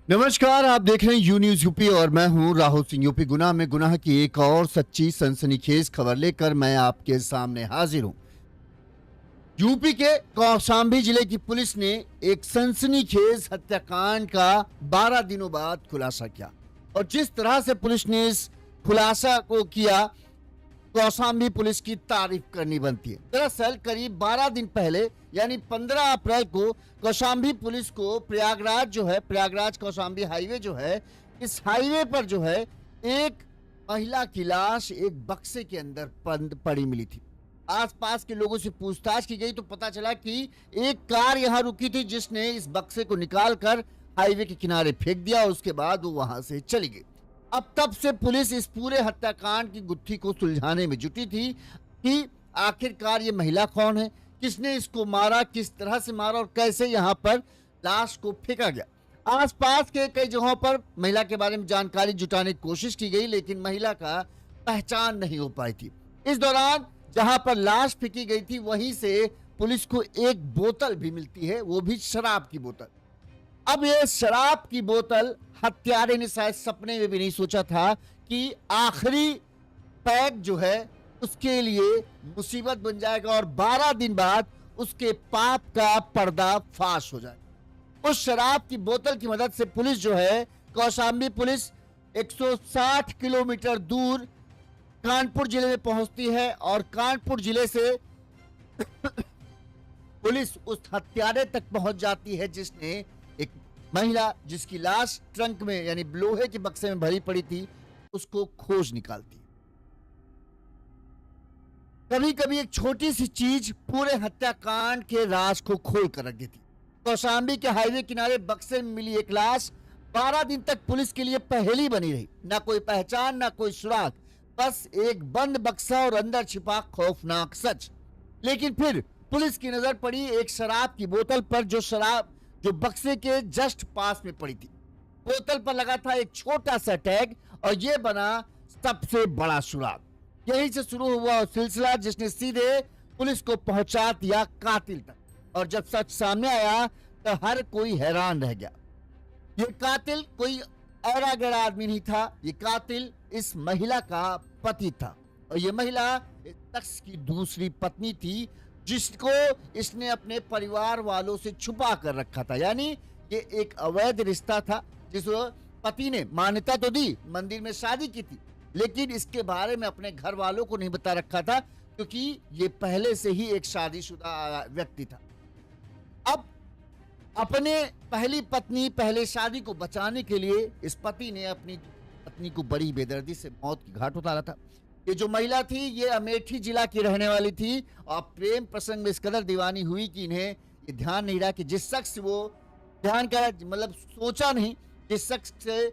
नमस्कार, आप देख रहे हैं यू न्यूज यूपी और मैं हूं राहुल सिंह। यूपी गुनाह में गुनाह की एक और सच्ची सनसनीखेज खबर लेकर मैं आपके सामने हाजिर हूं। यूपी के कौशाम्बी जिले की पुलिस ने एक सनसनीखेज हत्याकांड का 12 दिनों बाद खुलासा किया और जिस तरह से पुलिस ने इस खुलासा को किया, कौशाम्बी पुलिस की तारीफ करनी बनती है। दरअसल करीब 12 दिन पहले यानी 15 अप्रैल को कौशाम्बी पुलिस को प्रयागराज कौशाम्बी हाईवे जो है, इस हाईवे पर जो है एक महिला की लाश एक बक्से के अंदर बंद पड़ी मिली थी। आसपास के लोगों से पूछताछ की गई तो पता चला कि एक कार यहां रुकी थी जिसने इस बक्से को निकालकर हाईवे के किनारे फेंक दिया और उसके बाद वो वहां से चली गई। अब तब से पुलिस इस पूरे हत्याकांड की गुत्थी को सुलझाने में जुटी थी कि आखिरकार ये महिला कौन है, किसने इसको मारा, किस तरह से मारा और कैसे यहाँ पर लाश को फेंका गया। आसपास के कई जगहों पर महिला के बारे में जानकारी जुटाने की कोशिश की गई, लेकिन महिला का पहचान नहीं हो पाई थी। इस दौरान जहां पर लाश फेंकी गई थी वहीं से पुलिस को एक बोतल भी मिलती है, वो भी शराब की बोतल। अब ये शराब की बोतल हत्यारे ने शायद सपने में भी नहीं सोचा था कि आखिरी पैग जो है उसके लिए मुसीबत बन जाएगा और 12 दिन बाद उसके पाप का पर्दा फाश हो जाएगा। उस शराब की बोतल की मदद से पुलिस जो है, कौशाम्बी पुलिस 160 किलोमीटर दूर कानपुर जिले में पहुंचती है और कानपुर जिले से पुलिस उस हत्यारे तक पहुंच जाती है जिसने एक महिला जिसकी लाश ट्रंक में यानी लोहे के बक्से में भरी पड़ी थी उसको खोज निकालती। कभी कभी एक छोटी सी चीज पूरे हत्याकांड के राज को खोल कर रख देती। कौशाम्बी के हाईवे किनारे बक्से में मिली एक लाश 12 दिन तक पुलिस के लिए पहेली बनी रही। ना कोई पहचान, ना कोई सुराग, बस एक बंद बक्सा और अंदर छिपा खौफनाक सच। लेकिन फिर पुलिस की नजर पड़ी एक शराब की बोतल पर जो बक्से के जस्ट पास में पड़ी थी। बोतल पर लगा था एक छोटा सा टैग और यह बना सबसे बड़ा सुराग। यहीं से शुरू हुआ सिलसिला जिसने सीधे पुलिस को पहुंचा दिया कातिल तक। और जब सच सामने आया तो हर कोई हैरान रह गया। ये कातिल कोई ऐरा गैरा आदमी नहीं था, ये कातिल इस महिला का पति था और ये महिला इस शख्स की दूसरी पत्नी थी जिसको इसने अपने परिवार वालों से छुपा कर रखा था। यानी ये एक अवैध रिश्ता था जिस पति ने मान्यता तो दी, मंदिर में शादी की थी, लेकिन इसके बारे में अपने घर वालों को नहीं बता रखा था क्योंकि ये पहले से ही एक शादीशुदा व्यक्ति था। अब अपने पहली पत्नी पहले शादी को बचाने के लिए इस पति ने अपनी पत्नी को बड़ी बेदर्दी से मौत की घाट उतारा था। ये जो महिला थी ये अमेठी जिला की रहने वाली थी और प्रेम प्रसंग में इस कदर दीवानी हुई कि इन्हें ये ध्यान नहीं रहा कि जिस शख्स से वो ध्यान का मतलब सोचा नहीं, जिस शख्स से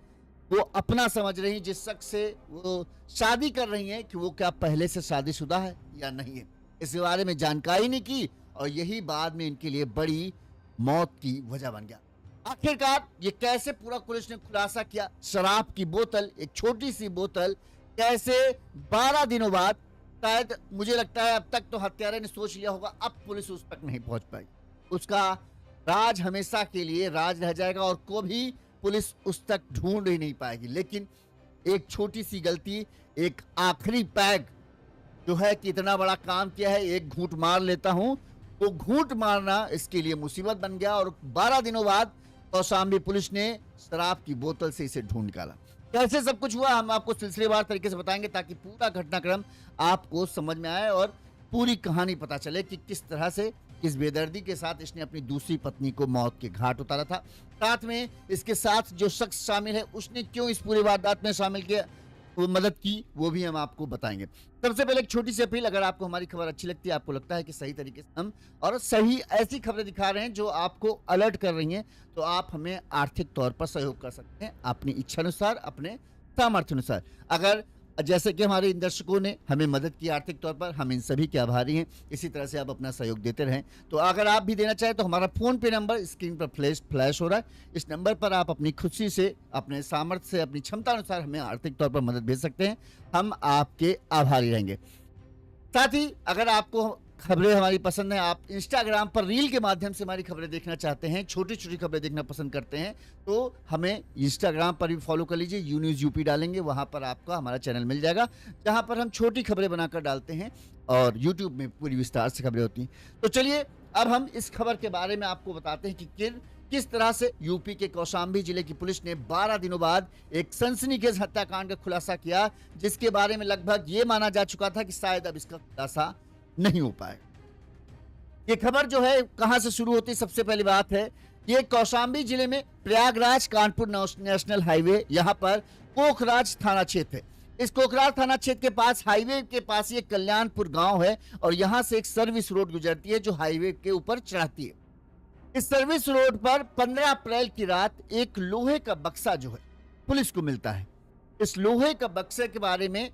वो अपना समझ रही, जिस शख्स से वो शादी कर रही हैं कि वो क्या पहले से शादीशुदा है या नहीं है, इस बारे में जानकारी नहीं की और यही बाद में इनके लिए बड़ी मौत की वजह बन गया। आखिरकार ये कैसे पूरा पुलिस ने खुलासा किया, शराब की बोतल, एक छोटी सी बोतल कैसे 12 दिनों बाद, शायद मुझे लगता है अब तक तो हत्यारे ने सोच लिया होगा अब पुलिस उस तक नहीं पहुंच पाई, उसका राज हमेशा के लिए राज रह जाएगा और कभी पुलिस उस तक ढूंढ ही नहीं पाएगी। लेकिन एक छोटी सी गलती, एक आखिरी पैग जो है कि इतना बड़ा काम किया है, एक घूंट मार लेता हूं, वो घूंट मारना इसके लिए मुसीबत बन गया और 12 दिनों बाद कौशाम्बी पुलिस ने शराब की बोतल से इसे ढूंढ निकाला। कैसे सब कुछ हुआ हम आपको सिलसिलेवार तरीके से बताएंगे ताकि पूरा घटनाक्रम आपको समझ में आए और पूरी कहानी पता चले कि किस तरह से किस बेदर्दी के साथ इसने अपनी दूसरी पत्नी को मौत के घाट उतारा था। साथ में इसके साथ जो शख्स शामिल है उसने क्यों इस पूरी वारदात में शामिल किया, वो मदद की, वो भी हम आपको बताएंगे। सबसे पहले एक छोटी सी अपील, अगर आपको हमारी खबर अच्छी लगती है, आपको लगता है कि सही तरीके से हम और सही ऐसी खबरें दिखा रहे हैं जो आपको अलर्ट कर रही हैं, तो आप हमें आर्थिक तौर पर सहयोग कर सकते हैं अपनी इच्छा अनुसार, अपने सामर्थ्य अनुसार। अगर जैसे कि हमारे इन दर्शकों ने हमें मदद की आर्थिक तौर पर, हम इन सभी के आभारी हैं। इसी तरह से आप अपना सहयोग देते रहें। तो अगर आप भी देना चाहें तो हमारा फ़ोन पे नंबर स्क्रीन पर फ्लैश हो रहा है, इस नंबर पर आप अपनी खुशी से, अपने सामर्थ्य से, अपनी क्षमता अनुसार हमें आर्थिक तौर पर मदद भेज सकते हैं। हम आपके आभारी रहेंगे। साथ ही अगर आपको खबरें हमारी पसंद है, आप इंस्टाग्राम पर रील के माध्यम से हमारी खबरें देखना चाहते हैं, छोटी-छोटी खबरें देखना पसंद करते हैं, तो हमें इंस्टाग्राम पर भी फॉलो कर लीजिए। यू न्यूज़ यूपी डालेंगे, वहाँ पर आपको हमारा चैनल मिल जाएगा, जहाँ पर हम छोटी खबरें बनाकर डालते हैं और यूट्यूब में पूरी विस्तार से खबरें होती हैं। तो चलिए अब हम इस खबर के बारे में आपको बताते हैं कि किस तरह से यूपी के कौशाम्बी जिले की पुलिस ने 12 दिनों बाद एक सनसनीखेज हत्याकांड का खुलासा किया, जिसके बारे में लगभग ये माना जा चुका था कि शायद अब इसका खुलासा नहीं हो पाएगा। ये खबर जो है कहां से शुरू होती है, सबसे पहली बात है ये कौशाम्बी जिले में प्रयागराज कानपुर नेशनल हाईवे, यहां पर कोखराज थाना क्षेत्र है। इस कोखराज थाना क्षेत्र के पास हाईवे के पास ये कल्याणपुर गांव है और यहां से एक सर्विस रोड गुजरती है जो हाईवे के ऊपर चढ़ती है। इस सर्विस रोड पर 15 अप्रैल की रात एक लोहे का बक्सा जो है पुलिस को मिलता है। इस लोहे का बक्से के बारे में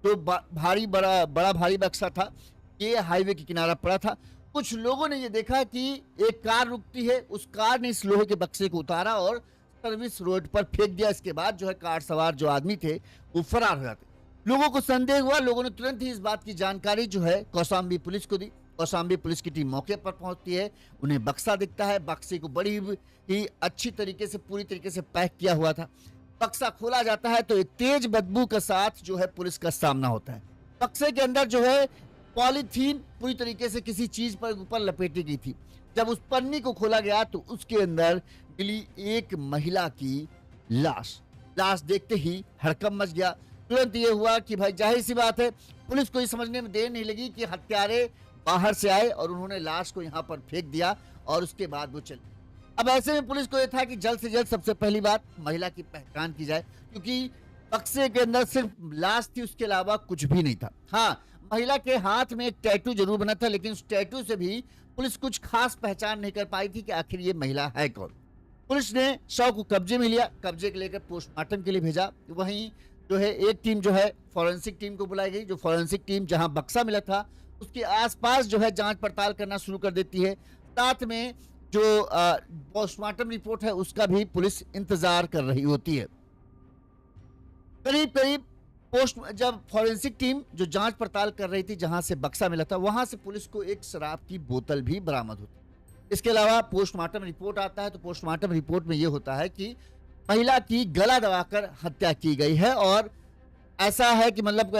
जो बड़ा भारी बक्सा था, ये हाईवे के किनारा पड़ा था। कुछ लोगों ने ये देखा कि एक कार रुकती है, उस कार ने इस लोहे के बक्से को उतारा और सर्विस रोड पर फेंक दिया। इसके बाद जो है कार सवार जो आदमी थे वो फरार हो जाते। लोगों को संदेह हुआ, लोगों ने तुरंत ही इस बात की जानकारी जो है कौशाम्बी पुलिस को दी। कौशाम्बी पुलिस की टीम मौके पर पहुंचती है, उन्हें बक्सा दिखता है। बक्से को बड़ी ही अच्छी तरीके से पूरी तरीके से पैक किया हुआ था। बक्सा खोला जाता है तो एक तेज बदबू के साथ जो है पुलिस का सामना होता है। बक्से के अंदर जो है पॉलीथीन पूरी तरीके से किसी चीज पर ऊपर लपेटी गई थी। जब उस पन्नी को खोला गया तो उसके अंदर मिली एक महिला की लाश देखते ही हड़कंप मच गया। तुरंत ये हुआ कि भाई जाहिर सी बात है, पुलिस को ये समझने में देर नहीं लगी कि हत्यारे बाहर से आए और उन्होंने लाश को यहाँ पर फेंक दिया और उसके बाद वो चले। अब ऐसे में पुलिस को यह था कि जल्द से जल्द सबसे पहली बात महिला की पहचान की जाए, क्योंकि बक्से के अंदर सिर्फ लाश थी, उसके अलावा कुछ भी नहीं था। हाँ, महिला के हाथ में एक टैटू जरूर बना था, लेकिन उस टैटू से भी पुलिस कुछ खास पहचान नहीं कर पाई थी कि आखिर ये महिला है कौन। पुलिस ने शव को कब्जे में लिया, कब्जे के लेकर पोस्टमार्टम के लिए भेजा। वहीं जो है एक टीम जो है फॉरेंसिक टीम को बुलाई गई। जो फॉरेंसिक टीम जहां बक्सा मिला था उसके आसपास जो है जांच पड़ताल करना शुरू कर देती है। साथ में जो पोस्टमार्टम रिपोर्ट है उसका भी पुलिस इंतजार कर रही होती है। करीब जब फॉरेंसिक टीम जो जांच पड़ताल कर रही थी जहां से बक्सा मिला था, वहां से पुलिस को एक शराब की बोतल भी बरामद होती है। इसके अलावा पोस्टमार्टम रिपोर्ट आता है तो पोस्टमार्टम रिपोर्ट में यह होता है कि महिला की गला दबाकर हत्या की गई है और ऐसा है कि मतलब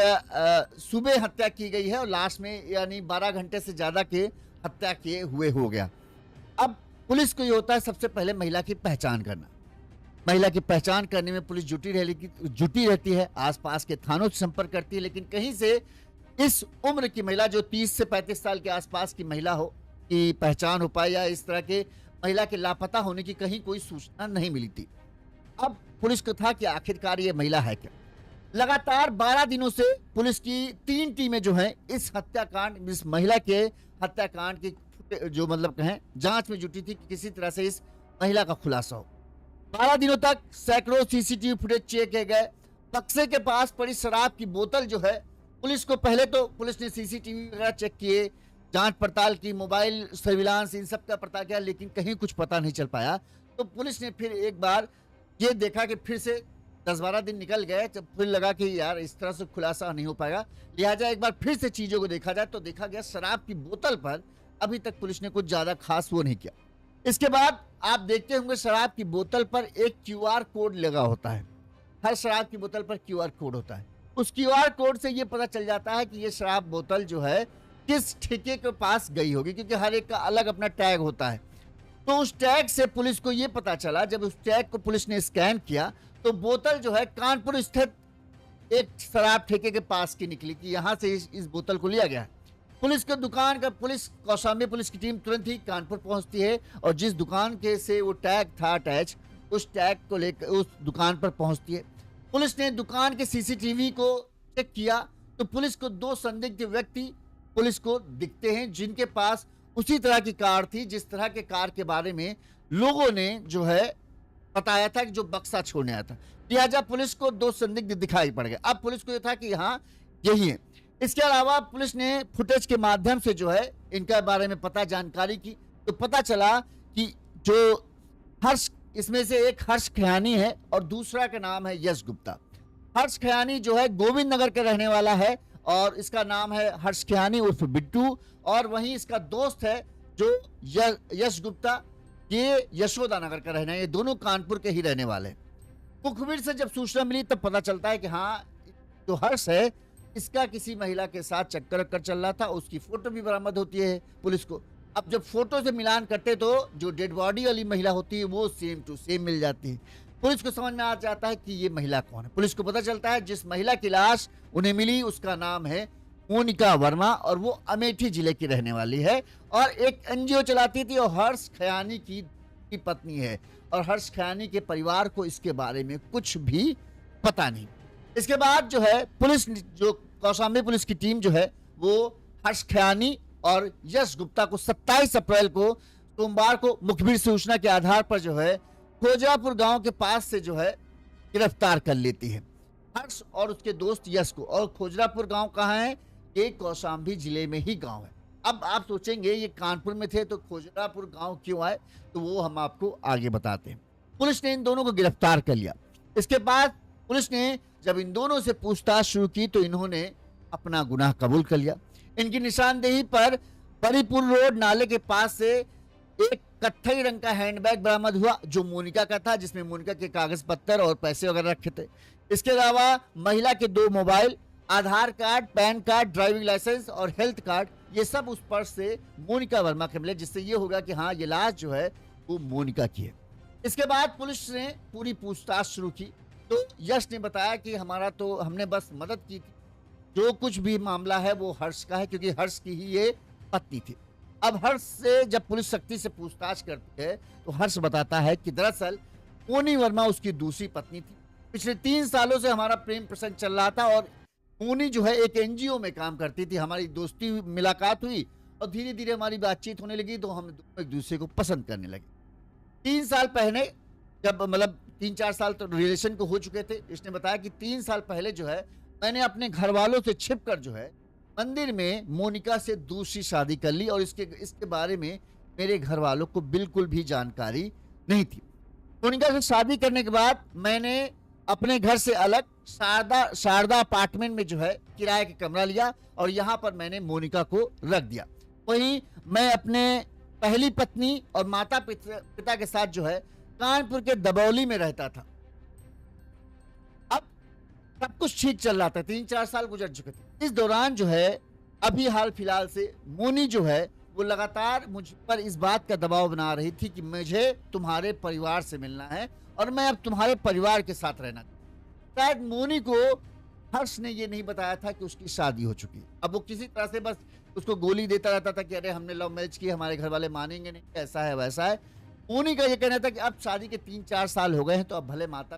सुबह हत्या की गई है और लाश में यानी 12 घंटे से ज्यादा के हत्या किए हुए हो गया। अब पुलिस को ये होता है सबसे पहले महिला की पहचान करना। महिला की पहचान करने में पुलिस जुटी रहती है, आसपास के थानों से संपर्क करती है, लेकिन कहीं से इस उम्र की महिला जो 30 से 35 साल के आसपास की महिला हो की पहचान हो पाए या इस तरह के महिला के लापता होने की कहीं कोई सूचना नहीं मिली थी। अब पुलिस को था कि आखिरकार ये महिला है क्या। लगातार 12 दिनों से पुलिस की 3 टीमें जो हैं इस हत्याकांड, इस महिला के हत्याकांड की जो मतलब कहें जांच में जुटी थी कि किसी तरह से इस महिला का खुलासा हो। 12 दिनों तक सैकड़ों सीसीटीवी फुटेज चेक किए गए। बक्से के पास पड़ी शराब की बोतल जो है पुलिस को पहले तो पुलिस ने सीसीटीवी वगैरह चेक किए, जांच पड़ताल की, मोबाइल सर्विलांस, इन सब का पता किया, लेकिन कहीं कुछ पता नहीं चल पाया। तो पुलिस ने फिर एक बार ये देखा कि फिर से 10-12 दिन निकल गए, जब फिर लगा कि यार इस तरह से खुलासा नहीं हो पाएगा, लिहाजा एक बार फिर से चीजों को देखा जाए। तो देखा गया शराब की बोतल पर अभी तक पुलिस ने कुछ ज्यादा खास वो नहीं किया। इसके बाद आप देखते होंगे शराब की बोतल पर एक क्यूआर कोड लगा होता है। हर शराब की बोतल पर क्यूआर कोड होता है। उस क्यूआर कोड से ये पता चल जाता है कि ये शराब बोतल जो है किस ठेके के पास गई होगी, क्योंकि हर एक का अलग अपना टैग होता है। तो उस टैग से पुलिस को ये पता चला, जब उस टैग को पुलिस ने स्कैन किया तो बोतल जो है कानपुर स्थित एक शराब ठेके के पास की निकली कि यहां से इस बोतल को लिया गया है। पुलिस कौशाम्बी पुलिस की टीम तुरंत ही कानपुर पहुंचती है और जिस दुकान के से वो टैग था अटैच, उस टैग को लेकर उस दुकान पर पहुंचती है। पुलिस ने दुकान के सीसीटीवी को चेक किया तो पुलिस को 2 संदिग्ध व्यक्ति पुलिस को दिखते हैं, जिनके पास उसी तरह की कार थी जिस तरह के कार के बारे में लोगों ने जो है बताया था कि जो बक्सा छोड़ने आया था। लिहाजा पुलिस को 2 संदिग्ध दिखाई पड़ गए। अब पुलिस को यह था कि हाँ यही है। इसके अलावा पुलिस ने फुटेज के माध्यम से जो है इनके बारे में जानकारी की तो पता चला कि जो हर्ष, इसमें से एक हर्ष खयानी है और दूसरा का नाम है यश गुप्ता। हर्ष खयानी जो है गोविंद नगर का रहने वाला है और इसका नाम है हर्ष खयानी उर्फ बिट्टू। और वहीं इसका दोस्त है जो यश गुप्ता, ये यशोदा नगर का रहना है। ये दोनों कानपुर के ही रहने वाले हैं। मुखबिर से जब सूचना मिली तब पता चलता है कि हाँ, जो हर्ष है इसका किसी महिला के साथ चक्कर चल रहा था। उसकी फोटो भी बरामद होती है पुलिस को। अब जब फोटो से मिलान करते तो जो डेड बॉडी वाली महिला होती है वो सेम टू सेम मिल जाती है। पुलिस को समझ में आ जाता है कि ये महिला कौन है। पुलिस को पता चलता है जिस महिला की लाश उन्हें मिली उसका नाम है मोनिका वर्मा और वो अमेठी जिले की रहने वाली है और एक एनजीओ चलाती थी और हर्ष खयानी की पत्नी है। और हर्ष खयानी के परिवार को इसके बारे में कुछ भी पता नहीं। इसके बाद जो है पुलिस, जो कौशाम्बी पुलिस की टीम जो है वो हर्ष खयानी और यश गुप्ता को 27 अप्रैल को सोमवार को मुखबिर सूचना के आधार पर जो है खोजरापुर गांव के पास से जो है गिरफ्तार कर लेती है हर्ष और उसके दोस्त यश को। और खोजरापुर गांव कहाँ है? ये कौशाम्बी जिले में ही गांव है। अब आप सोचेंगे ये कानपुर में थे तो खोजरापुर गांव क्यों आए, तो वो हम आपको आगे बताते हैं। पुलिस ने इन दोनों को गिरफ्तार कर लिया। इसके बाद पुलिस ने जब इन दोनों से पूछताछ शुरू की तो इन्होंने अपना गुनाह कबूल कर लिया। इनकी निशानदेही पर बरीपुर रोड नाले के पास से एक कत्थई रंग का हैंडबैग बरामद हुआ जो मोनिका का था, जिसमें मोनिका के कागज पत्तर और पैसे वगैरह रखे थे। इसके अलावा महिला के 2 mobile, Aadhaar card, PAN card, driving licence और हेल्थ कार्ड, ये सब उस पर्स से मोनिका वर्मा के मिले, जिससे ये होगा कि हाँ, ये लाश जो है वो मोनिका की है। इसके बाद पुलिस ने पूरी पूछताछ शुरू की तो यश ने बताया कि हमने बस मदद की थी, जो कुछ भी मामला है वो हर्ष का है क्योंकि हर्ष की ही ये पत्नी थी। अब हर्ष से जब पुलिस सख्ती से पूछताछ करती है तो हर्ष बताता है कि दरअसल मोनी वर्मा उसकी दूसरी पत्नी थी। पिछले 3 सालों से हमारा प्रेम प्रसंग चल रहा था और मोनी जो है एक एनजीओ में काम करती थी। हमारी दोस्ती मुलाकात हुई और धीरे धीरे हमारी बातचीत होने लगी तो हम एक दूसरे को पसंद करने लगे। 3 साल पहले जब 3-4 साल तो रिलेशन को हो चुके थे। इसने बताया कि 3 साल पहले जो है मैंने अपने घर वालों से छिपकर जो है मंदिर में मोनिका से दूसरी शादी कर ली और इसके बारे में मेरे घर वालों को बिल्कुल भी जानकारी नहीं थी। मोनिका से शादी करने के बाद मैंने अपने घर से अलग शारदा अपार्टमेंट में जो है किराए का कमरा लिया और यहाँ पर मैंने मोनिका को रख दिया। वहीं मैं अपने पहली पत्नी और माता पिता के साथ जो है कानपुर के दबौली में रहता था। अब सब कुछ ठीक चल रहा था। 3-4 साल गुजर चुके थे। इस दौरान जो है अभी हाल फिलहाल से मोनी जो है वो लगातार मुझ पर इस बात का दबाव बना रही थी कि मुझे तुम्हारे परिवार से मिलना है और मैं अब तुम्हारे परिवार के साथ रहना। शायद मोनी को हर्ष ने ये नहीं बताया था कि उसकी शादी हो चुकी है। अब वो किसी तरह से बस उसको गोली देता रहता था कि अरे हमने लव मैरिज की, हमारे घर वाले मानेंगे नहीं, ऐसा है वैसा है। मोनी का ये कहना था कि अब शादी के 3-4 साल हो गए हैं तो अब भले माता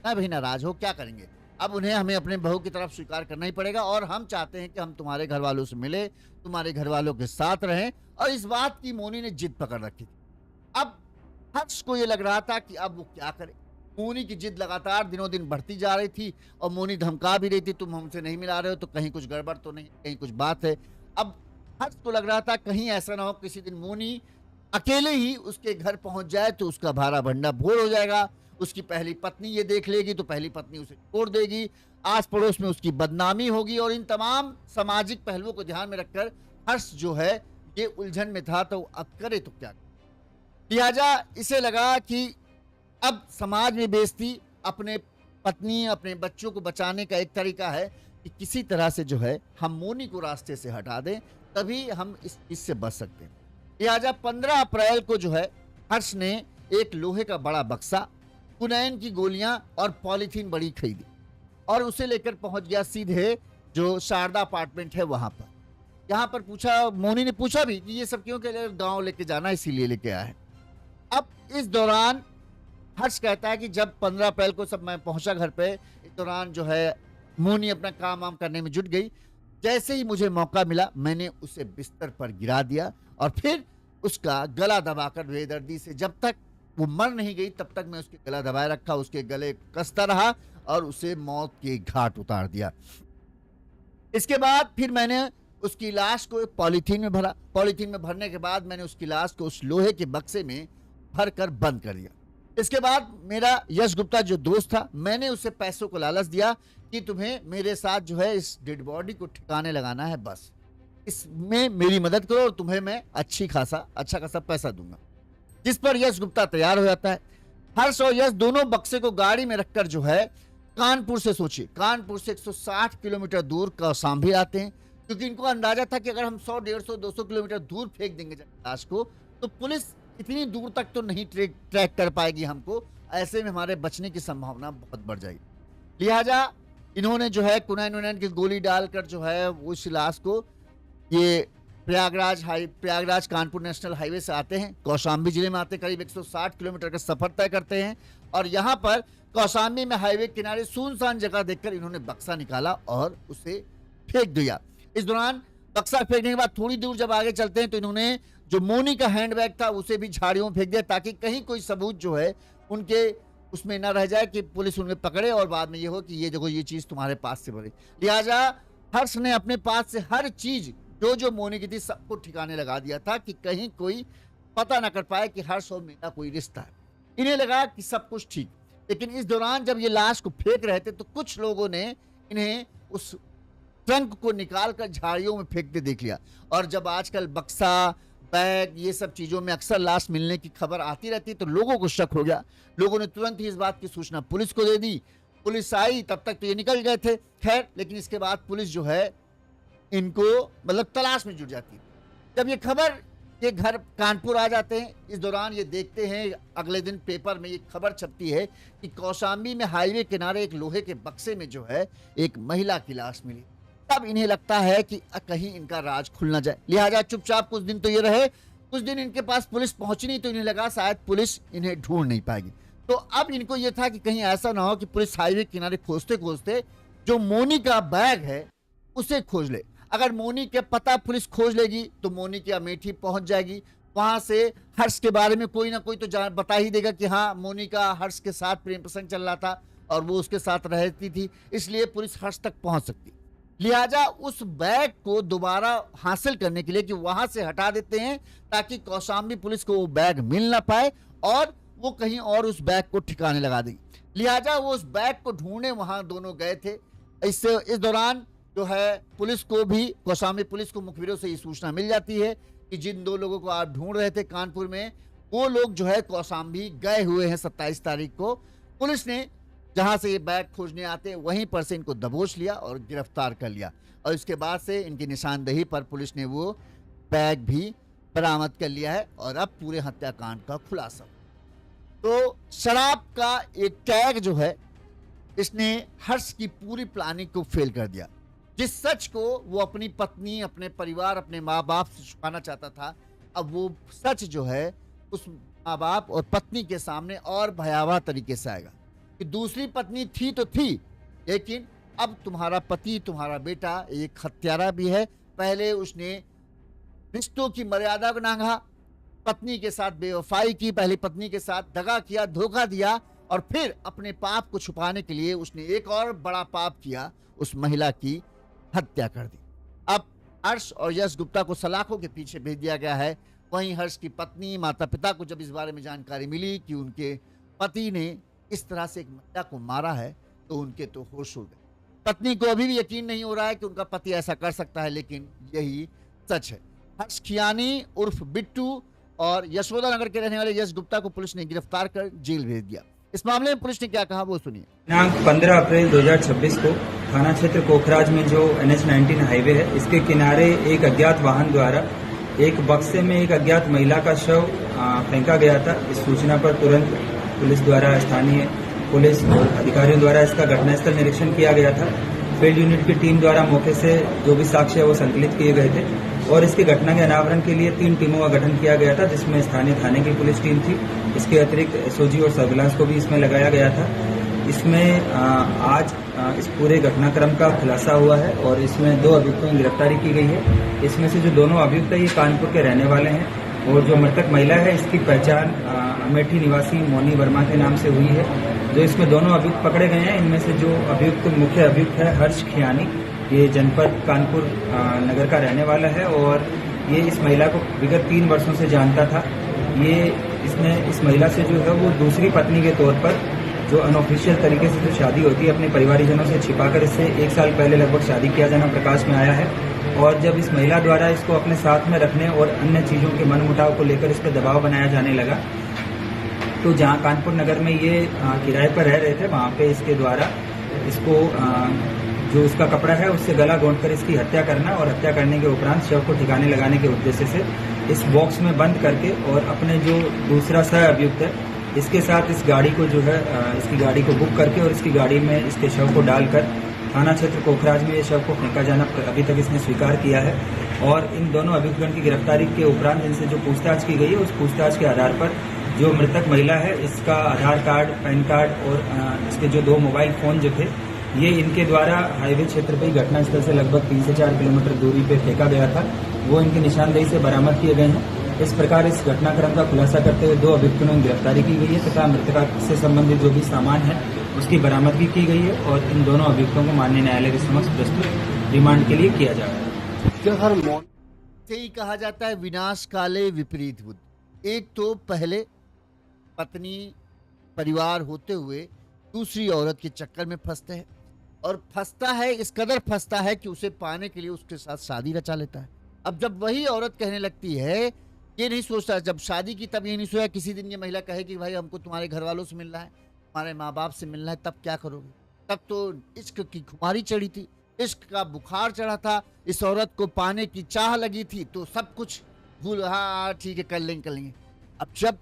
ना भी नाराज हो, क्या करेंगे, अब हमें अपने बहू की तरफ स्वीकार करना ही पड़ेगा और हम चाहते हैं कि हम तुम्हारे घर वालों से मिले, तुम्हारे घर वालों के साथ रहें। और इस बात की मोनी ने जिद पकड़ रखी थी। अब हर्ष को ये लग रहा था कि अब वो क्या करे। मोनी की जिद लगातार दिनों दिन बढ़ती जा रही थी और मोनी धमका भी रही थी, तुम हमसे नहीं मिला रहे हो तो कहीं कुछ गड़बड़ तो नहीं, कहीं कुछ बात है। अब हर्ष को लग रहा था कहीं ऐसा ना हो किसी दिन मोनी अकेले ही उसके घर पहुंच जाए तो उसका भारा भंडा भोर हो जाएगा। उसकी पहली पत्नी ये देख लेगी तो पहली पत्नी उसे छोड़ देगी, आस पड़ोस में उसकी बदनामी होगी। और इन तमाम सामाजिक पहलुओं को ध्यान में रखकर हर्ष जो है ये उलझन में था तो अब करे तो क्या। लिहाजा इसे लगा कि अब समाज में बेइज्जती, अपने पत्नी अपने बच्चों को बचाने का एक तरीका है कि किसी तरह से जो है हम मोनी को रास्ते से हटा दें, तभी हम इससे बच सकते हैं। लिहाजा 15 अप्रैल को जो है हर्ष ने एक लोहे का बड़ा बक्सा, कुनैन की गोलियां और पॉलीथीन बड़ी खरीदी और उसे लेकर पहुंच गया सीधे जो शारदा अपार्टमेंट है वहां पर। यहाँ पर मोनी ने पूछा भी कि ये सब क्यों के लिए गाँव लेके जाना, इसीलिए लेके आया है। अब इस दौरान हर्ष कहता है कि जब 15 अप्रैल को सब मैं पहुंचा घर पे, इस दौरान जो है मोनी अपना काम वाम करने में जुट गई। जैसे ही मुझे मौका मिला मैंने उसे बिस्तर पर गिरा दिया और फिर उसका गला दबाकर बेदर्दी से, जब तक वो मर नहीं गई तब तक मैं उसके गला दबाए रखा, उसके गले कसता रहा और उसे मौत के घाट उतार दिया। इसके बाद फिर मैंने उसकी लाश को एक पॉलीथीन में भरा। पॉलीथीन में भरने के बाद मैंने उसकी लाश को उस लोहे के बक्से में भरकर बंद कर दिया। इसके बाद मेरा यश गुप्ता जो दोस्त था, मैंने उसे पैसों को लालच दिया कि तुम्हें मेरे साथ जो है इस डेड बॉडी को ठिकाने लगाना है, बस इसमें मेरी मदद करो और तुम्हें मैं अच्छा खासा पैसा दूंगा। जिस पर यश गुप्ता तैयार हो जाता है। हर्ष और यश दोनों बक्से को गाड़ी में रखकर जो है कानपुर से, सोचिए कानपुर से 160 किलोमीटर दूर कौशाम्बी आते हैं, क्योंकि इनको अंदाजा था कि अगर हम 100, 150, 200 किलोमीटर दूर फेंक देंगे लाश को तो पुलिस इतनी दूर तक तो नहीं ट्रैक कर पाएगी हमको, ऐसे में हमारे बचने की संभावना बहुत बढ़ जाएगी। लिहाजा इन्होंने जो है कुनैन की गोली डालकर जो है उस लाश को ये प्रयागराज कानपुर नेशनल हाईवे से आते हैं, कौशाम्बी जिले में आते, करीब 160 किलोमीटर का सफर तय करते हैं और यहाँ पर कौशाम्बी में हाईवे किनारे सुनसान जगह देखकर इन्होंने बक्सा निकाला और उसे फेंक दिया। इस दौरान बक्सा फेंकने के बाद थोड़ी दूर जब आगे चलते हैं तो इन्होंने जो मोनी का हैंडबैग था उसे भी झाड़ियों में फेंक दिया, ताकि कहीं कोई सबूत जो है उनके उसमें न रह जाए कि पुलिस उन्हें पकड़े और बाद में ये हो कि ये देखो ये चीज तुम्हारे पास से बड़ी। लिहाजा हर्ष ने अपने पास से हर चीज जो मोनी की थी सबको ठिकाने लगा दिया था कि कहीं कोई पता ना कर पाए कि हर्ष और मेरा कोई रिश्ता है। इन्हें लगा कि सब कुछ ठीक, लेकिन इस दौरान जब ये लाश को फेंक रहे थे तो कुछ लोगों ने इन्हें उस ट्रंक को निकालकर झाड़ियों में फेंकते देख लिया। और जब आजकल बक्सा, बैग, ये सब चीजों में अक्सर लाश मिलने की खबर आती रहती तो लोगों को शक हो गया। लोगों ने तुरंत ही इस बात की सूचना पुलिस को दे दी। पुलिस आई, तब तक तो ये निकल गए थे, खैर, लेकिन इसके बाद पुलिस जो है इनको मतलब तलाश में जुट जाती है। जब ये खबर ये घर कानपुर आ जाते हैं, इस दौरान ये देखते हैं अगले दिन पेपर में ये खबर छपती है कि कौशाम्बी में हाईवे किनारे एक लोहे के बक्से में जो है एक महिला की लाश मिली। तब इन्हें लगता है कि कहीं इनका राज खुल ना जाए, लिहाजा चुपचाप कुछ दिन तो ये रहे। कुछ दिन इनके पास पुलिस पहुंची नहीं तो इन्हें लगा शायद पुलिस इन्हें ढूंढ नहीं पाएगी। तो अब इनको ये था कि कहीं ऐसा ना हो कि पुलिस हाईवे किनारे खोजते खोजते जो मोनी का बैग है उसे खोज ले। अगर मोनी के पता पुलिस खोज लेगी तो मोनी की अमेठी पहुंच जाएगी, वहां से हर्ष के बारे में कोई ना कोई तो बता ही देगा कि हाँ मोनी का हर्ष के साथ प्रेम प्रसंग चल रहा था और वो उसके साथ रहती थी, इसलिए पुलिस हर्ष तक पहुंच सकती। लिहाजा उस बैग को दोबारा हासिल करने के लिए कि वहां से हटा देते हैं ताकि कौशाम्बी पुलिस को वो बैग मिल ना पाए और वो कहीं और उस बैग को ठिकाने लगा देगी। लिहाजा वो उस बैग को ढूंढने वहां दोनों गए थे। इस दौरान जो है पुलिस को भी, कौशाम्बी पुलिस को मुखबिरों से ये सूचना मिल जाती है कि जिन दो लोगों को आप ढूंढ रहे थे कानपुर में, वो लोग जो है कौशाम्बी गए हुए हैं 27 तारीख को। पुलिस ने जहां से ये बैग खोजने आते वहीं पर से इनको दबोच लिया और गिरफ्तार कर लिया और इसके बाद से इनकी निशानदेही पर पुलिस ने वो बैग भी बरामद कर लिया है और अब पूरे हत्याकांड का खुलासा। तो शराब का एक टैग जो है इसने हर्ष की पूरी प्लानिंग को फेल कर दिया। जिस सच को वो अपनी पत्नी, अपने परिवार, अपने माँ बाप से छुपाना चाहता था, अब वो सच जो है उस माँ बाप और पत्नी के सामने और भयावह तरीके से आएगा कि दूसरी पत्नी थी तो थी, लेकिन अब तुम्हारा पति, तुम्हारा बेटा एक हत्यारा भी है। पहले उसने रिश्तों की मर्यादा को नांगा, पत्नी के साथ बेवफाई की, पहली पत्नी के साथ दगा किया, धोखा दिया और फिर अपने पाप को छुपाने के लिए उसने एक और बड़ा पाप किया, उस महिला की हत्या कर दी। अब हर्ष और यश गुप्ता को सलाखों के पीछे भेज दिया गया है। वहीं हर्ष की पत्नी, माता पिता को जब इस बारे में जानकारी मिली कि उनके पति ने इस तरह से एक महिला को मारा है तो उनके तो होश उड़ गए। पत्नी को अभी भी यकीन नहीं हो रहा है कि उनका पति ऐसा कर सकता है, लेकिन यही सच है। हर्ष खियानी उर्फ बिट्टू और यशोदा नगर के रहने वाले यश गुप्ता को पुलिस ने गिरफ्तार कर जेल भेज दिया। इस मामले में पुलिस ने क्या कहा वो सुनिए। दिनांक 15 अप्रैल 2026 को थाना क्षेत्र कोखराज में जो NH-19 हाईवे है, इसके किनारे एक अज्ञात वाहन द्वारा एक बक्से में एक अज्ञात महिला का शव फेंका गया था। इस सूचना पर तुरंत पुलिस द्वारा, स्थानीय पुलिस अधिकारियों द्वारा इसका घटनास्थल निरीक्षण किया गया था। फील्ड यूनिट की टीम द्वारा मौके से जो भी साक्ष्य है वो संकलित किए गए थे और इसकी घटना के अनावरण के लिए 3 टीमों का गठन किया गया था, जिसमें स्थानीय थाने की पुलिस टीम थी। इसके अतिरिक्त SOG और सर्विलांस को भी इसमें लगाया गया था। इसमें आज इस पूरे घटनाक्रम का खुलासा हुआ है और इसमें 2 अभियुक्तों की गिरफ्तारी की गई है। इसमें से जो दोनों अभियुक्त है ये कानपुर के रहने वाले हैं और जो मृतक महिला है इसकी पहचान अमेठी निवासी मोनी वर्मा के नाम से हुई है। जो इसमें दोनों अभियुक्त पकड़े गए हैं, इनमें से जो मुख्य अभियुक्त है हर्ष खियानी, ये जनपद कानपुर नगर का रहने वाला है और ये इस महिला को विगत 3 वर्षों से जानता था। ये इसने इस महिला से जो है वो दूसरी पत्नी के तौर पर जो अनऑफिशियल तरीके से जो शादी होती है अपने परिवारजनों से छिपाकर इससे 1 साल पहले लगभग शादी किया जाना प्रकाश में आया है। और जब इस महिला द्वारा इसको अपने साथ में रखने और अन्य चीज़ों के मनमुटाव को लेकर इस पर दबाव बनाया जाने लगा, तो जहां कानपुर नगर में ये किराए पर रह रहे थे वहां पे इसके द्वारा इसको जो उसका कपड़ा है उससे गला घोंटकर इसकी हत्या करना और हत्या करने के उपरांत शव को ठिकाने लगाने के उद्देश्य से इस बॉक्स में बंद करके और अपने जो दूसरा सह अभियुक्त है इसके साथ इस गाड़ी को जो है इसकी गाड़ी को बुक करके और इसकी गाड़ी में इसके शव को डालकर थाना क्षेत्र कोखराज में ये शव को फेंका जाना अभी तक इसने स्वीकार किया है। और इन दोनों अभियुक्तगण की गिरफ्तारी के उपरांत इनसे जो पूछताछ की गई है उस पूछताछ के आधार पर जो मृतक महिला है इसका आधार कार्ड, पैन कार्ड और इसके जो 2 मोबाइल फोन जो थे ये इनके द्वारा हाईवे क्षेत्र पे ही घटनास्थल से लगभग 3 से 4 किलोमीटर दूरी पे फेंका गया था, वो इनकी निशानदेही से बरामद किए गए हैं। इस प्रकार इस घटनाक्रम का खुलासा करते हुए 2 अभियुक्तों की गिरफ्तारी की गई है तथा मृतका से संबंधित जो भी सामान है उसकी बरामदगी की गई है और इन दोनों अभियुक्तों को माननीय न्यायालय के समक्ष प्रस्तुत रिमांड के लिए किया जा रहा है। से ही कहा जाता है विनाश काले विपरीत बुद्धि। एक तो पहले पत्नी परिवार होते हुए दूसरी औरत के चक्कर में फंसते हैं और फंसता है, इस कदर फंसता है कि उसे पाने के लिए उसके साथ शादी रचा लेता है। अब जब वही औरत कहने लगती है, ये नहीं सोचता जब शादी की, तब ये नहीं सोचा किसी दिन ये महिला कहे कि भाई हमको तुम्हारे घर वालों से मिलना है, तुम्हारे माँ बाप से मिलना है, तब क्या करोगे? तब तो इश्क की खुमारी चढ़ी थी, इश्क का बुखार चढ़ा था, इस औरत को पाने की चाह लगी थी, तो सब कुछ भूल, हाँ ठीक है कर लेंगे। अब जब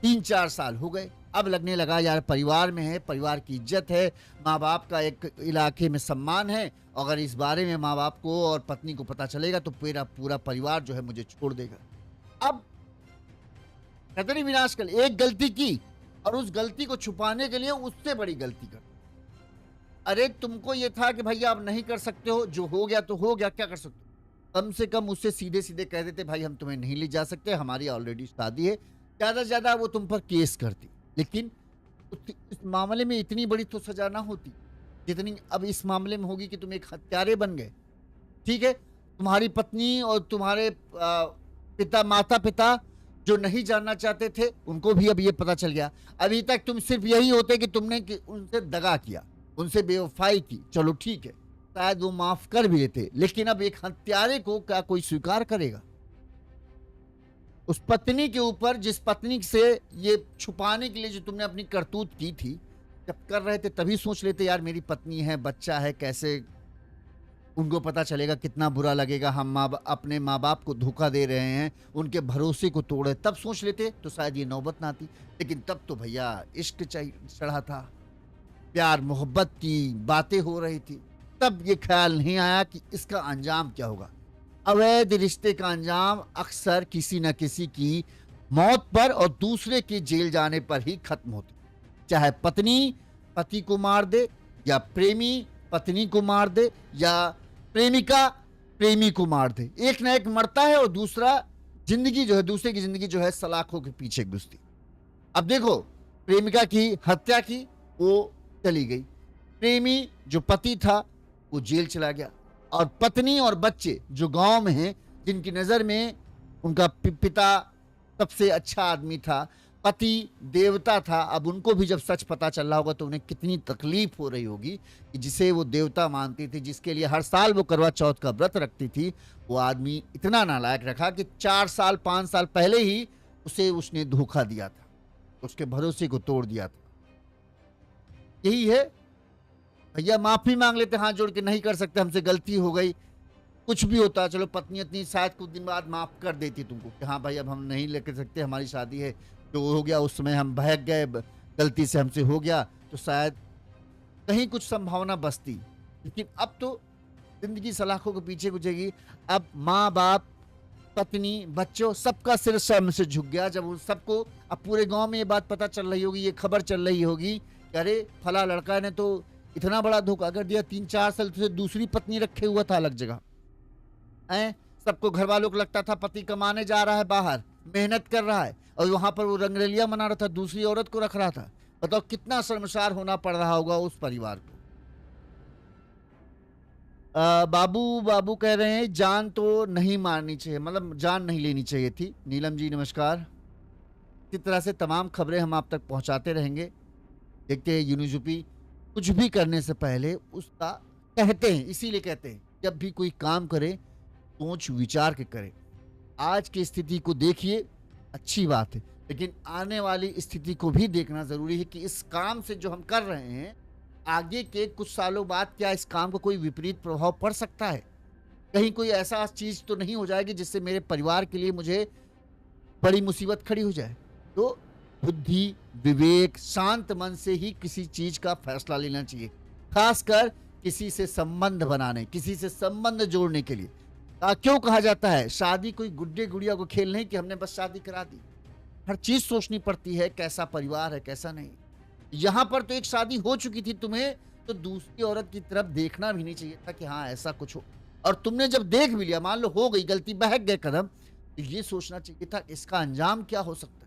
3-4 साल हो गए, अब लगने लगा यार परिवार में है, परिवार की इज्जत है, माँ बाप का एक इलाके में सम्मान है, अगर इस बारे में माँ बाप को और पत्नी को पता चलेगा तो पूरा परिवार जो है मुझे छोड़ देगा। अब कहते नहीं विनाश कर, एक गलती की और उस गलती को छुपाने के लिए उससे बड़ी गलती कर। अरे तुमको ये था कि भैया आप नहीं कर सकते हो, जो हो गया तो हो गया, क्या कर सकते हो? कम से कम उससे सीधे सीधे कह देते भाई हम तुम्हें नहीं ले जा सकते, हमारी ऑलरेडी शादी है, ज्यादा से ज्यादा वो तुम पर केस करती। लेकिन इस मामले में इतनी बड़ी तो सजा ना होती जितनी अब इस मामले में होगी कि तुम एक हत्यारे बन गए। ठीक है, तुम्हारी पत्नी और तुम्हारे माता पिता जो नहीं जानना चाहते थे उनको भी अब ये पता चल गया। अभी तक तुम सिर्फ यही होते कि तुमने उनसे दगा किया, उनसे बेवफाई की, चलो ठीक है, शायद वो माफ कर भी देते, लेकिन अब एक हत्यारे को क्या कोई स्वीकार करेगा? उस पत्नी के ऊपर, जिस पत्नी से ये छुपाने के लिए जो तुमने अपनी करतूत की थी, जब कर रहे थे तभी सोच लेते यार मेरी पत्नी है, बच्चा है, कैसे उनको पता चलेगा, कितना बुरा लगेगा, हम अपने माँ बाप को धोखा दे रहे हैं, उनके भरोसे को तोड़े, तब सोच लेते तो शायद ये नौबत ना आती। लेकिन तब तो भैया इश्क चढ़ा था, प्यार मोहब्बत की बातें हो रही थी, तब ये ख्याल नहीं आया कि इसका अंजाम क्या होगा। अवैध रिश्ते का अंजाम अक्सर किसी न किसी की मौत पर और दूसरे के जेल जाने पर ही खत्म होता, चाहे पत्नी पति को मार दे या प्रेमी पत्नी को मार दे या प्रेमिका प्रेमी को मार दे, एक ना एक मरता है और दूसरा जिंदगी जो है, दूसरे की जिंदगी जो है सलाखों के पीछे घुसती। अब देखो प्रेमिका की हत्या की, वो चली गई, प्रेमी जो पति था वो जेल चला गया, और पत्नी और बच्चे जो गांव में हैं, जिनकी नजर में उनका पिता सबसे अच्छा आदमी था, पति देवता था, अब उनको भी जब सच पता चल रहा होगा तो उन्हें कितनी तकलीफ हो रही होगी कि जिसे वो देवता मानती थी, जिसके लिए हर साल वो करवा चौथ का व्रत रखती थी, वो आदमी इतना नालायक रखा कि 4 साल 5 साल पहले ही उसने धोखा दिया था, उसके भरोसे को तोड़ दिया था। यही है भैया, माफी मांग लेते हाथ जोड़ के, नहीं कर सकते, हमसे गलती हो गई, कुछ भी होता, चलो पत्नी इतनी शायद कुछ दिन बाद माफ कर देती तुमको कि हाँ भाई अब हम नहीं लेकर सकते, हमारी शादी है, जो हो गया उस समय हम बहक गए, गलती से हमसे हो गया, तो शायद कहीं कुछ संभावना बचती। लेकिन अब तो जिंदगी सलाखों के पीछे गुजरेगी। अब माँ बाप पत्नी बच्चों सबका सिर शर्म से झुक गया, जब उन सबको अब पूरे गांव में ये बात पता चल रही होगी, ये खबर चल रही होगी कि अरे फला लड़का ने तो इतना बड़ा धोखा कर दिया, 3-4 साल से दूसरी पत्नी रखे हुआ था अलग जगह है। सबको घर वालों को लगता था पति कमाने जा रहा है बाहर, मेहनत कर रहा है, और वहां पर वो रंगरेलिया मना रहा था, दूसरी औरत को रख रहा था। बताओ कितना शर्मसार होना पड़ रहा होगा उस परिवार को। बाबू कह रहे हैं जान तो नहीं मारनी चाहिए, मतलब जान नहीं लेनी चाहिए थी। नीलम जी नमस्कार। इसी तरह से तमाम खबरें हम आप तक पहुंचाते रहेंगे। देखते हैं यूनिजुपी कुछ भी करने से पहले उसका कहते हैं, इसीलिए कहते हैं जब भी कोई काम करे सोच विचार के करे। आज की स्थिति को देखिए, अच्छी बात है, लेकिन आने वाली स्थिति को भी देखना ज़रूरी है कि इस काम से जो हम कर रहे हैं, आगे के कुछ सालों बाद क्या इस काम को कोई विपरीत प्रभाव पड़ सकता है? कहीं कोई ऐसा चीज़ तो नहीं हो जाएगी जिससे मेरे परिवार के लिए मुझे बड़ी मुसीबत खड़ी हो जाए? तो बुद्धि, विवेक, शांत मन से ही किसी चीज़ का फैसला लेना चाहिए, खासकर किसी से संबंध बनाने, किसी से संबंध जोड़ने के लिए। क्यों कहा जाता है शादी कोई गुड्डे गुड़िया को खेल नहीं कि हमने बस शादी करा दी। हर चीज सोचनी पड़ती है, कैसा परिवार है कैसा नहीं। यहाँ पर तो एक शादी हो चुकी थी, तुम्हें तो दूसरी औरत की तरफ देखना भी नहीं चाहिए था कि हाँ ऐसा कुछ हो, और तुमने जब देख भी लिया, मान लो हो गई गलती, बहक गए कदम, तो ये सोचना चाहिए था इसका अंजाम क्या हो सकता है,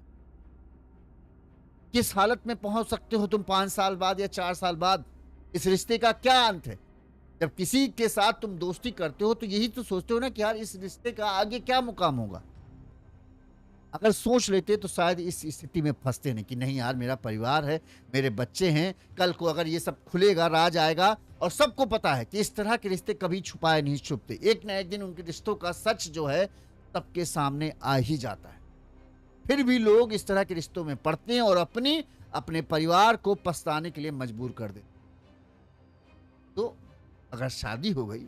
किस हालत में पहुंच सकते हो तुम 5 साल बाद या 4 साल बाद, इस रिश्ते का क्या अंत है। जब किसी के साथ तुम दोस्ती करते हो तो यही तो सोचते हो ना कि यार इस रिश्ते का आगे क्या मुकाम होगा। अगर सोच लेते तो शायद इस स्थिति में फंसते नहीं कि नहीं यार मेरा परिवार है, मेरे बच्चे हैं, कल को अगर ये सब खुलेगा, राज आएगा, और सबको पता है कि इस तरह के रिश्ते कभी छुपाए नहीं छुपते, एक ना एक दिन उनके रिश्तों का सच जो है सबके सामने आ ही जाता है। फिर भी लोग इस तरह के रिश्तों में पड़ते हैं और अपने परिवार को पछताने के लिए मजबूर कर देते। तो अगर शादी हो गई,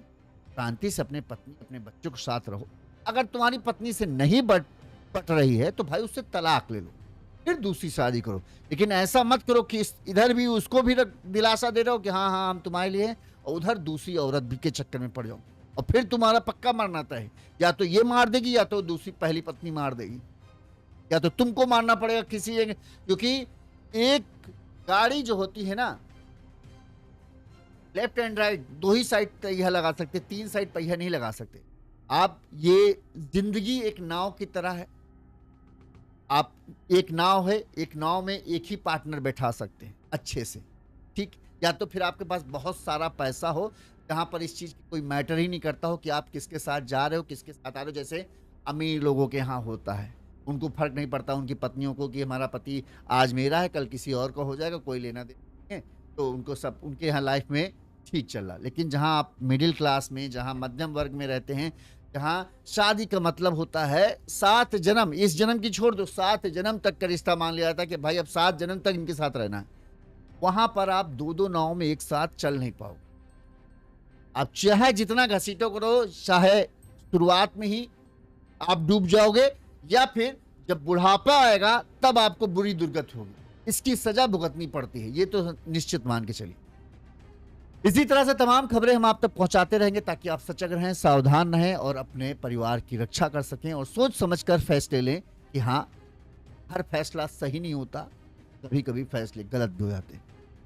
शांति से अपने पत्नी अपने बच्चों के साथ रहो। अगर तुम्हारी पत्नी से नहीं बट रही है तो भाई उससे तलाक ले लो, फिर दूसरी शादी करो। लेकिन ऐसा मत करो कि इधर भी उसको भी दिलासा दे रहे हो कि हाँ हाँ हम तुम्हारे लिए हैं, और उधर दूसरी औरत भी के चक्कर में पड़ जाओ, और फिर तुम्हारा पक्का मरना तय है। या तो ये मार देगी या तो दूसरी पहली पत्नी मार देगी, या तो तुमको मारना पड़ेगा किसी एक, क्योंकि एक गाड़ी जो होती है ना, लेफ्ट एंड राइट दो ही साइड पहिया लगा सकते, 3 साइड पहिया नहीं लगा सकते आप। ये जिंदगी एक नाव की तरह है, आप एक नाव है, एक नाव में एक ही पार्टनर बैठा सकते हैं अच्छे से, ठीक। या तो फिर आपके पास बहुत सारा पैसा हो, जहां पर इस चीज की कोई मैटर ही नहीं करता हो कि आप किसके साथ जा रहे हो किसके साथ आ रहे हो। जैसे अमीर लोगों के यहाँ होता है, उनको फर्क नहीं पड़ता उनकी पत्नियों को कि हमारा पति आज मेरा है कल किसी और का हो जाएगा, कोई लेना देना है, तो उनको सब उनके यहाँ लाइफ में ठीक चल रहा। लेकिन जहाँ आप मिडिल क्लास में, जहाँ मध्यम वर्ग में रहते हैं, जहाँ शादी का मतलब होता है 7 जन्म, इस जन्म की छोड़ दो, 7 जन्म तक का रिश्ता मान लिया जाता है कि भाई अब 7 जन्म तक इनके साथ रहना है, वहां पर आप 2-2 नाव में एक साथ चल नहीं पाओगे। आप चाहे जितना घसीटो करो, चाहे शुरुआत में ही आप डूब जाओगे, या फिर जब बुढ़ापा आएगा तब आपको बुरी दुर्गति होगी, इसकी सजा भुगतनी पड़ती है, ये तो निश्चित मान के चलिए। इसी तरह से तमाम खबरें हम आप तक पहुंचाते रहेंगे ताकि आप सजग रहें, सावधान रहें और अपने परिवार की रक्षा कर सकें, और सोच समझकर फैसले लें कि हाँ हर फैसला सही नहीं होता, कभी कभी फैसले गलत भी हो जाते हैं।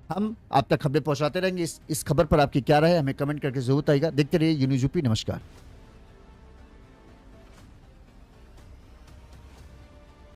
हम आप तक खबरें पहुंचाते रहेंगे। इस खबर पर आपकी क्या राय है हमें कमेंट करके जरूर बताइएगा। देखते रहिए यूनिज़ यूपी। नमस्कार।